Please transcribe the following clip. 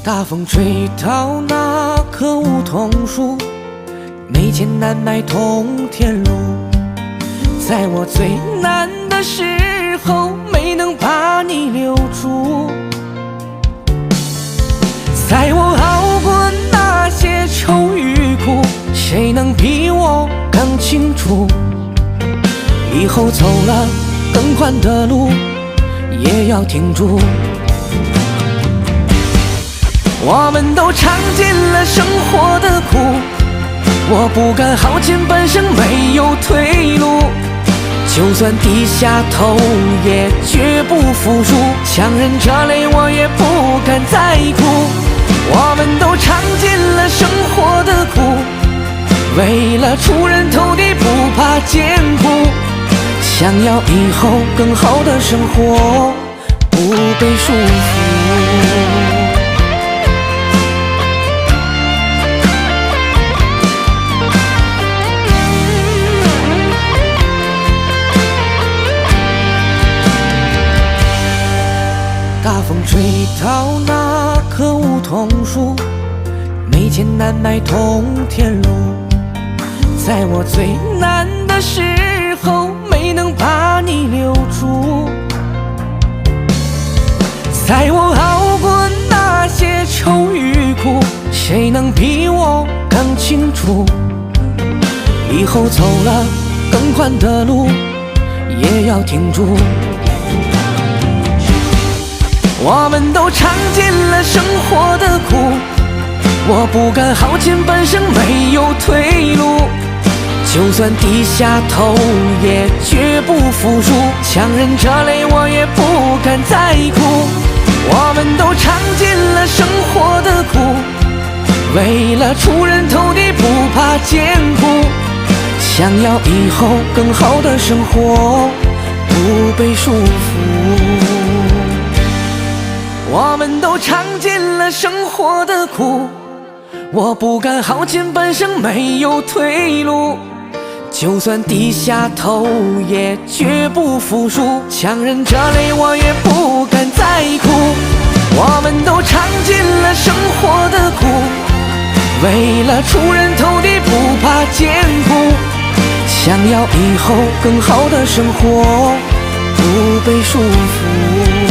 大风吹倒那棵梧桐树，没钱难买通天路。在我最难的时候，没能把你留住。在我熬过那些愁与苦，谁能比我更清楚？以后走了更宽的路，也要挺住。我们都尝尽了生活的苦，我不敢耗尽半生没有退路。就算低下头也绝不服输，强忍着泪我也不敢再哭。我们都尝尽了生活的苦，为了出人头地不怕艰苦，想要以后更好的生活，不被束缚。大风吹倒那棵梧桐树，没钱难买通天路。在我最难的时候，没能把你留住。在我熬过那些愁与苦，谁能比我更清楚？以后走了更宽的路，也要挺住。我们都尝尽了生活的苦，我不敢耗尽半生没有退路。就算低下头也绝不服输，强忍着泪我也不敢再哭。我们都尝尽了生活的苦，为了出人头地不怕艰苦，想要以后更好的生活，不被束缚。我们都尝尽了生活的苦，我不敢耗尽半生没有退路。就算低下头也绝不服输，强忍着泪我也不敢再哭。我们都尝尽了生活的苦，为了出人头地不怕艰苦，想要以后更好的生活，不被束缚。